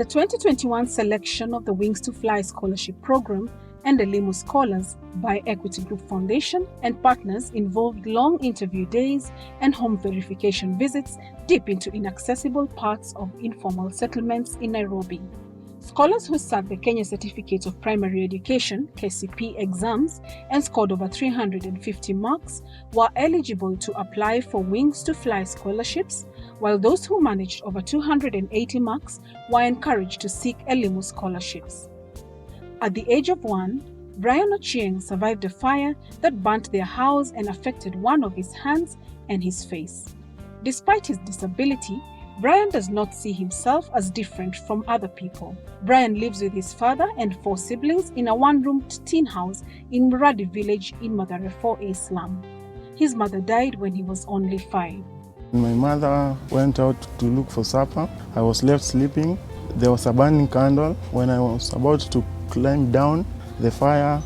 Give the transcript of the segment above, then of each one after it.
The 2021 selection of the Wings to Fly Scholarship Program and Elimu Scholars by Equity Group Foundation and partners involved long interview days and home verification visits deep into inaccessible parts of informal settlements in Nairobi. Scholars who sat the Kenya Certificate of Primary Education (KCP) exams and scored over 350 marks were eligible to apply for Wings to Fly scholarships, while those who managed over 280 marks were encouraged to seek Elimu scholarships. At the age of 1, Brian Ochieng survived a fire that burnt their house and affected one of his hands and his face. Despite his disability, Brian does not see himself as different from other people. Brian lives with his father and 4 siblings in a one-room tin house in Muradi village in Mathare 4A slum. His mother died when he was only 5. My mother went out to look for supper. I was left sleeping. There was a burning candle. When I was about to climb down, the fire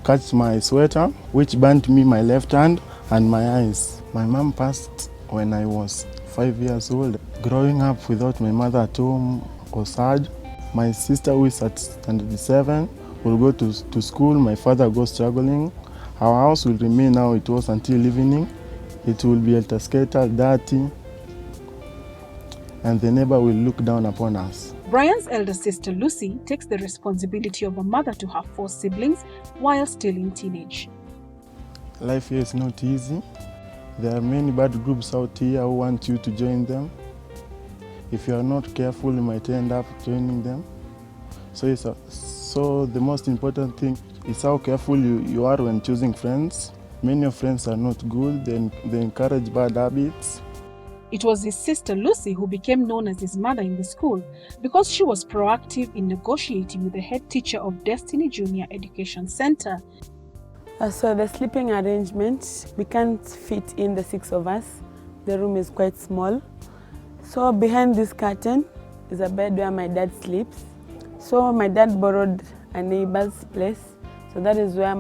catch my sweater, which burnt me my left hand and my eyes. My mom passed when I was 5 years old. Growing up without my mother at home was hard. My sister, who is at standard 7, will go to school. My father goes struggling. Our house will remain how it was until evening. It will be scattered, dirty, and the neighbor will look down upon us. Brian's elder sister Lucy takes the responsibility of a mother to her 4 siblings while still in teenage. Life here is not easy. There are many bad groups out here who want you to join them. If you are not careful, you might end up joining them. So the most important thing is how careful you are when choosing friends. Many of friends are not good, they encourage bad habits. It was his sister Lucy who became known as his mother in the school because she was proactive in negotiating with the head teacher of Destiny Junior Education Center. So the sleeping arrangement, we can't fit in the 6 of us. The room is quite small. So behind this curtain is a bed where my dad sleeps. So my dad borrowed a neighbor's place. So that is where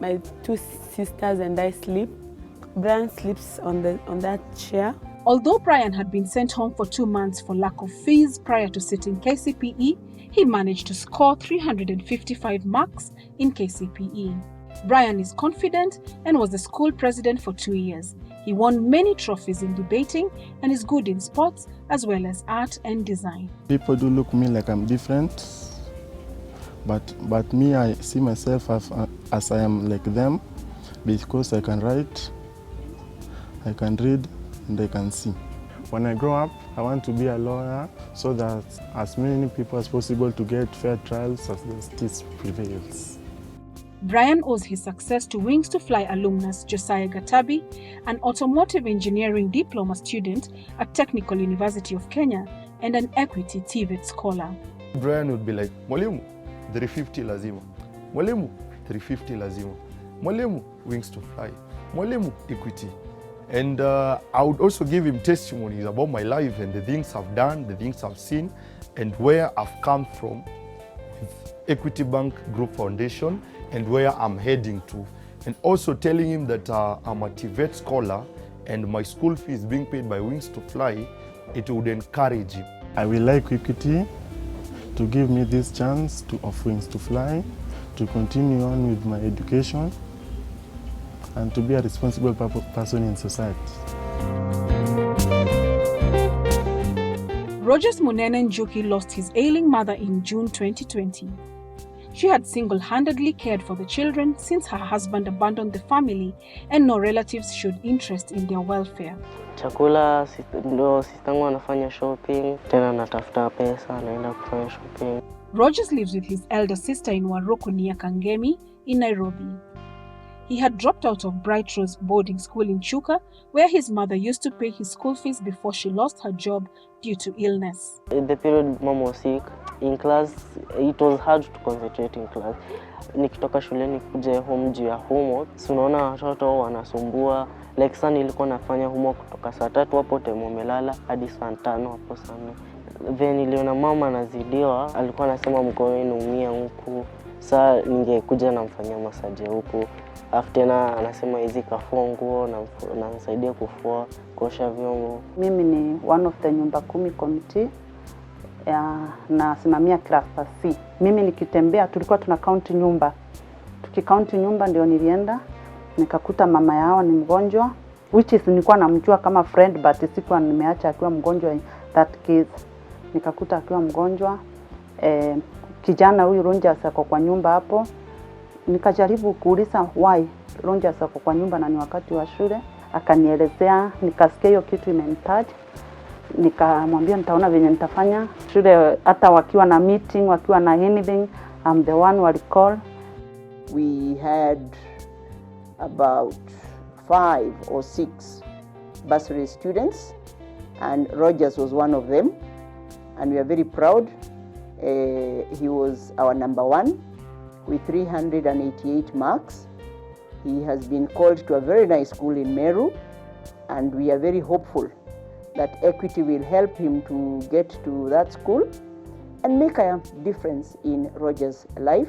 my 2 sisters and I sleep. Brian sleeps on that chair. Although Brian had been sent home for 2 months for lack of fees prior to sitting KCPE, he managed to score 355 marks in KCPE. Brian is confident and was the school president for 2 years. He won many trophies in debating and is good in sports as well as art and design. People do look at me like I'm different, but me, I see myself as I am like them because I can write, I can read, and I can see. When I grow up, I want to be a lawyer so that as many people as possible to get fair trials as justice prevails. Brian owes his success to Wings to Fly alumnus Josiah Gatabi, an automotive engineering diploma student at Technical University of Kenya and an Equity TVET scholar. Brian would be like, Mwalimu, 350 lazima. Mwalimu, 350 lazima. Mwalimu, Wings to Fly. Mwalimu, Equity. And I would also give him testimonies about my life and the things I've done, the things I've seen, and where I've come from with Equity Bank Group Foundation and where I'm heading to. And also telling him that I'm a TVET scholar and my school fee is being paid by Wings to Fly, it would encourage him. I will like Equity to give me this chance of Wings to Fly, to continue on with my education, and to be a responsible person in society. Rogers Munene Njuki lost his ailing mother in June 2020. She had single-handedly cared for the children since her husband abandoned the family and no relatives showed interest in their welfare. Chakula ndo sistangu anafanya shopping, tena natafuta pesa, naenda kufanya shopping. Rogers lives with his elder sister in Waruku near Kangemi in Nairobi. He had dropped out of Bright Rose boarding school in Chuka, where his mother used to pay his school fees before she lost her job due to illness. In the period mom was sick, in class, it was hard to concentrate in class. Nikitoka shuleni kuja home juu ya homework, unaona watoto wanasumbua. Like sana nilikuwa nafanya homework kutoka saa 3 hapo temo melala hadi saa 5 hapo sana. Then niliona mama anazidiwa, alikuwa anasema mkono wenu umia huku. Saa ningekuja namfanyia massage huku. After na anasema hizi kafua nguo na nisaidia kufua, kuosha vyombo. Mimi ni one of the nyumba 10 committee nasimamia cluster C. Mimi nikitembea tulikuwa tuna count nyumba. Tukicount nyumba ndio nilienda nikakuta mama yao ni mgonjwa, which is nilikuwa namjua kama friend but sikuwa nimeacha akiwa mgonjwa in that case. Nikakuta akiwa mgonjwa. Kijana huyu Rogers ako kwa nyumba hapo. Nikajaribu kuuliza why Rogers ako kwa nyumba na ni wakati wa shule. Akanielezea, nikasikia hiyo kitu imenitouch. Nikamwambia nitaona venye nitafanya. Shule hata wakiwa na meeting, wakiwa na anything, I'm the one who call. We had about 5 or 6 bursary students, and Rogers was one of them, and we are very proud. He was our number 1 with 388 marks. He has been called to a very nice school in Meru, and we are very hopeful that Equity will help him to get to that school and make a difference in Rogers' life.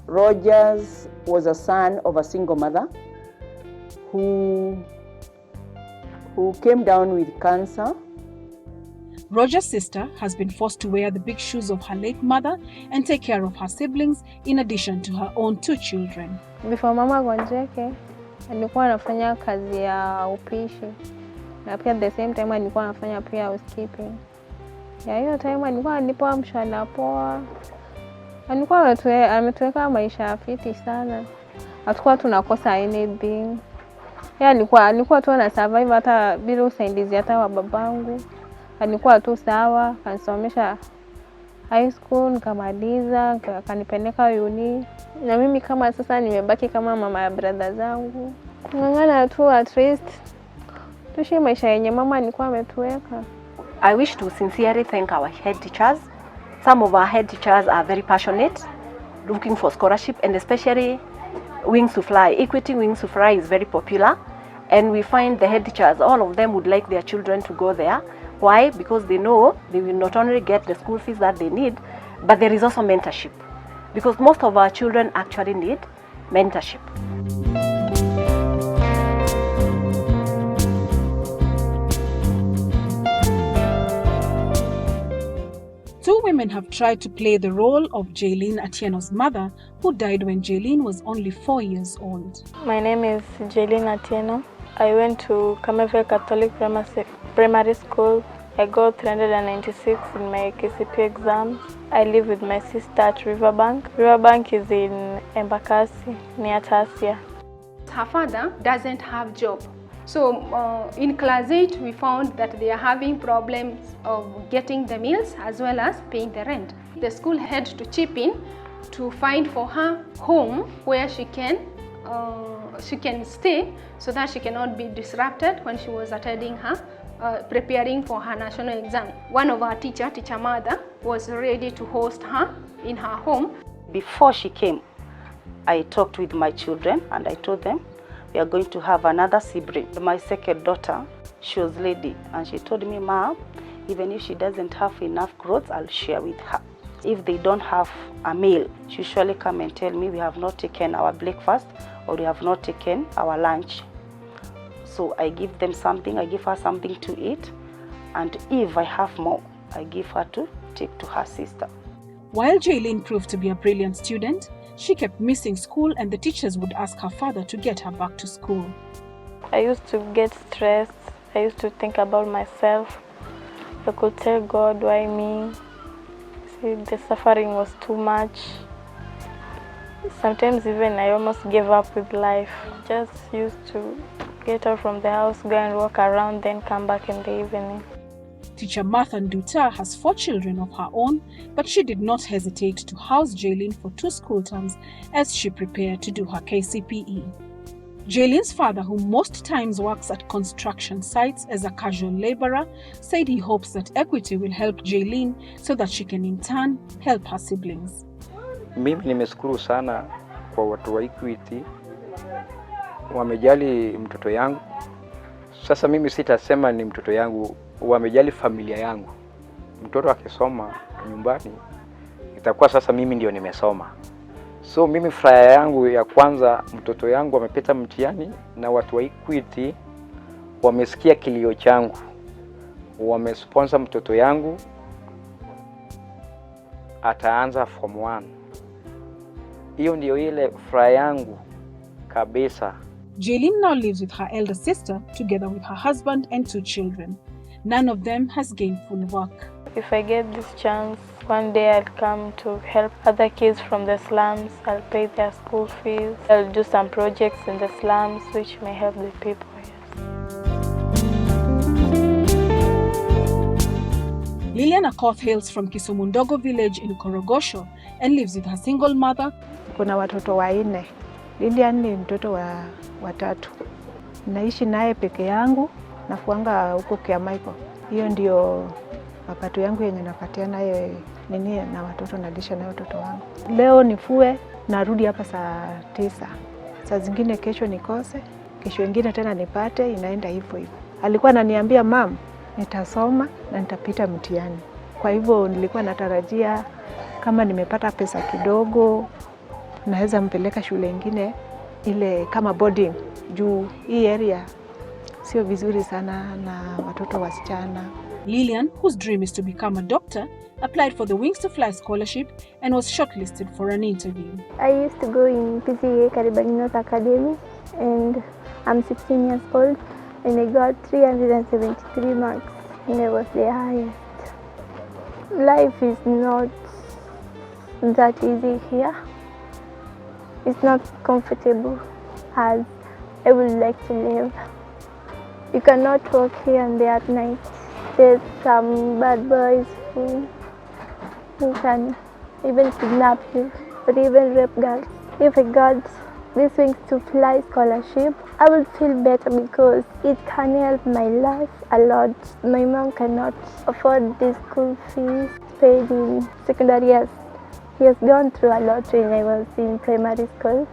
Rogers was a son of a single mother who came down with cancer. Roger's sister has been forced to wear the big shoes of her late mother and take care of her siblings in addition to her own 2 children. Before mama gonjeke, nilikuwa nafanya kazi ya upishi. Na pia at the same time nilikuwa nafanya pia housekeeping. Ya hiyo time nilikuwa nipo mshahara poa. Alikuwa ametuweka maisha fiti sana. Hatakuwa tunakosa anything. Yeye alikuwa tu ana survive hata bila usaidizi hata wa babangu. Alikuwa tu sawa, kanisomesha high school, nikamaliza, kanipeleka uni. Na mimi kama sasa nimebaki kama mama ya brother zangu. Kungangana tu at least tuishi maisha yenye mama alikuwa ametuweka. I wish to sincerely thank our head teachers. Some of our head teachers are very passionate, looking for scholarship, and especially Wings to Fly. Equity Wings to Fly is very popular, and we find the head teachers, all of them would like their children to go there. Why? Because they know they will not only get the school fees that they need, but there is also mentorship. Because most of our children actually need mentorship. Two women have tried to play the role of Jaylene Atieno's mother, who died when Jaylene was only 4 years old. My name is Jaylene Atieno. I went to Kameve Catholic Primary School. I got 396 in my KCP exams. I live with my sister at Riverbank. Riverbank is in Embakasi, near Tasia. Her father doesn't have job. So in class 8, we found that they are having problems of getting the meals as well as paying the rent. The school had to chip in to find for her home where she can stay so that she cannot be disrupted when she was attending her, preparing for her national exam. One of our teacher mother, was ready to host her in her home. Before she came, I talked with my children and I told them, we are going to have another sibling. My second daughter, she was lady, and she told me, Ma, even if she doesn't have enough clothes, I'll share with her. If they don't have a meal, she usually come and tell me we have not taken our breakfast or we have not taken our lunch. So I give them something, I give her something to eat, and if I have more, I give her to take to her sister. While Jaylene proved to be a brilliant student, she kept missing school and the teachers would ask her father to get her back to school. I used to get stressed. I used to think about myself. I could tell God, why me? See, the suffering was too much. Sometimes even I almost gave up with life. Just used to get out from the house, go and walk around, then come back in the evening. Teacher Martha Nduta has 4 children of her own, but she did not hesitate to house Jaylene for 2 school terms as she prepared to do her KCPE. Jaylene's father, who most times works at construction sites as a casual laborer, said he hopes that Equity will help Jaylene so that she can in turn help her siblings. Mimi nimeshukuru sana kwa watu wa Equity, wamejali mtoto yangu. Sasa mimi sitasema ni mtoto yangu, wamejali familia yangu. Mtoto akisoma nyumbani, itakuwa sasa mimi ndio nimesoma. So mimi furaha yangu ya kwanza, mtoto yangu amepita mtihani na watu wa Equity wamesikia kilio changu. Wamesponsor mtoto yangu ataanza form 1. Hiyo ndio ile furaha yangu kabisa. Jaylin now lives with her elder sister together with her husband and 2 children. None of them has gainful work. If I get this chance, one day I'll come to help other kids from the slums. I'll pay their school fees. I'll do some projects in the slums which may help the people. Lilian Akoth hails from Kisumundogo village in Korogosho and lives with her single mother. Kuna watoto 4. Lilian ni mtoto wa 3. Naishi naye peke yangu, nafuanga huko kwa Michael. Hiyo ndio mapato yangu yenye napatia naye nini na watoto, nalisha nayo watoto wangu. Leo nifue, narudi hapa saa 9. Saa zingine kesho nikose, kesho nyingine tena nipate, inaenda hivyo hivyo. Alikuwa ananiambia mam, nitasoma na nitapita mtihani. Kwa hivyo nilikuwa natarajia kama nimepata pesa kidogo naweza mpeleka shule nyingine ile kama boarding, juu hii area sio vizuri sana na watoto wasichana. Lilian, whose dream is to become a doctor, applied for the Wings to Fly scholarship and was shortlisted for an interview. I used to go in PCA Karibani North Academy and I'm 16 years old and I got 373 marks and I was the highest. Life is not that easy here. It's not comfortable as I would like to live. You cannot walk here and there at night. There's some bad boys who can even kidnap you or even rape girls. If I got this Wings to Fly scholarship, I would feel better because it can help my life a lot. My mom cannot afford the school fees paid in secondary years. He has gone through a lot when I was in primary school.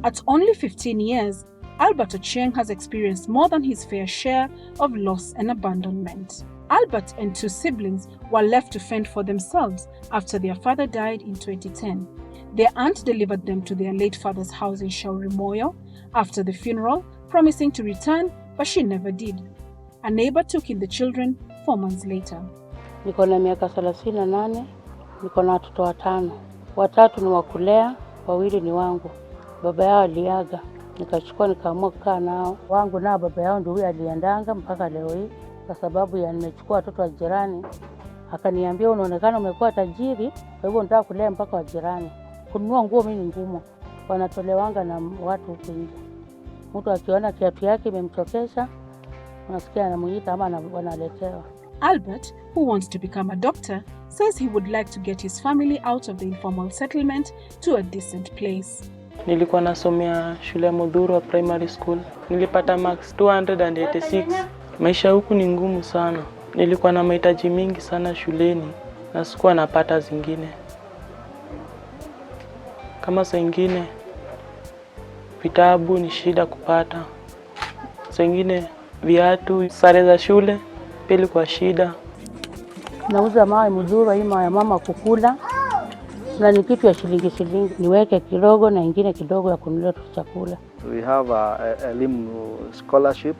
At only 15 years, Albert Ochieng has experienced more than his fair share of loss and abandonment. Albert and 2 siblings were left to fend for themselves after their father died in 2010. Their aunt delivered them to their late father's house in Shauri Moyo after the funeral, promising to return, but she never did. A neighbor took in the children 4 months later. Niko na miaka 38, niko na watoto 5. 3 ni wa kulea, 2 ni wangu. Baba yao aliaga, nikachukua nikaamua kukaa nao. Wangu na baba yao ndio huyu aliendanga mpaka leo hii kwa sababu ya nimechukua watoto wa jirani. Akaniambia unaonekana umekuwa tajiri, kwa hivyo nataka kulea mpaka wa jirani. Kununua nguo mimi ni ngumu. Wanatolewanga na watu huko nje. Mtu akiona kiatu yake imemchokesha, unasikia anamuita ama wanaletewa. Albert, who wants to become a doctor, says he would like to get his family out of the informal settlement to a decent place. Nilikuwa nasomea shule ya Mudhuru Primary School. Nilipata marks 286. Maisha huku ni ngumu sana. Nilikuwa na mahitaji mingi sana shuleni na sikuwa napata zingine. Kama saa ingine vitabu ni shida kupata. Saa ingine viatu, sare za shule pia ilikuwa shida. Nauza mawe Mudhuru hii ya mama kukula. Na ni kitu ya shilingi niweke kidogo na ingine kidogo ya kununulia chakula. We have a Elimu scholarship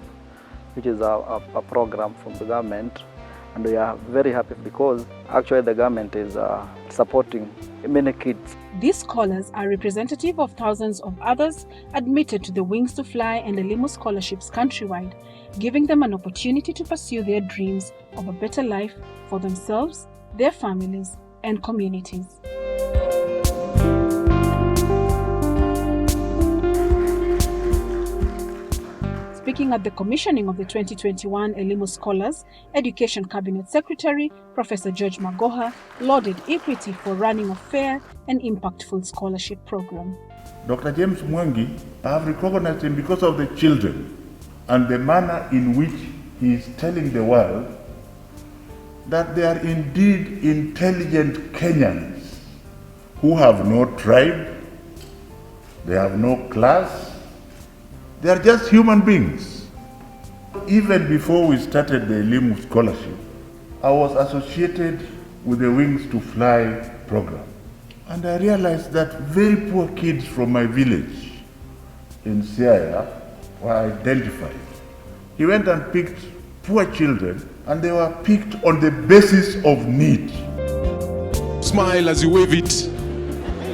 which is a program from the government, and we are very happy because actually the government is supporting many kids. These scholars are representative of thousands of others admitted to the Wings to Fly and Elimu scholarships countrywide, giving them an opportunity to pursue their dreams of a better life for themselves, their families, and communities. Speaking at the commissioning of the 2021 Elimu Scholars, Education Cabinet Secretary Professor George Magoha lauded Equity for running a fair and impactful scholarship program. Dr. James Mwangi, I have recognized him because of the children and the manner in which he is telling the world that they are indeed intelligent Kenyans who have no tribe, they have no class, they are just human beings. Even before we started the Elimu scholarship, I was associated with the Wings to Fly program. And I realized that very poor kids from my village in Siaya were identified. He went and picked poor children, and they were picked on the basis of need. Smile as you wave it.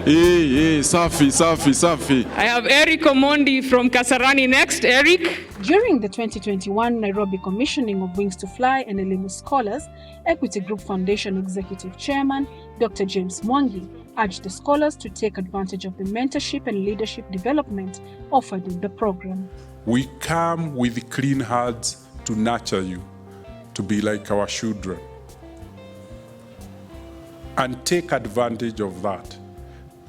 Hey, safi, safi, safi. I have Eric Omondi from Kasarani next. Eric. During the 2021 Nairobi commissioning of Wings to Fly and Elimu scholars, Equity Group Foundation Executive Chairman Dr. James Mwangi urged the scholars to take advantage of the mentorship and leadership development offered in the program. We come with clean hearts to nurture you, to be like our children, and take advantage of that.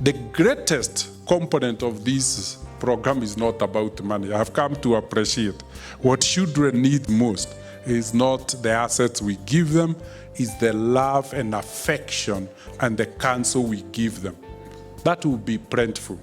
The greatest component of this program is not about money. I have come to appreciate what children need most is not the assets we give them, is the love and affection and the counsel we give them. That will be plentiful.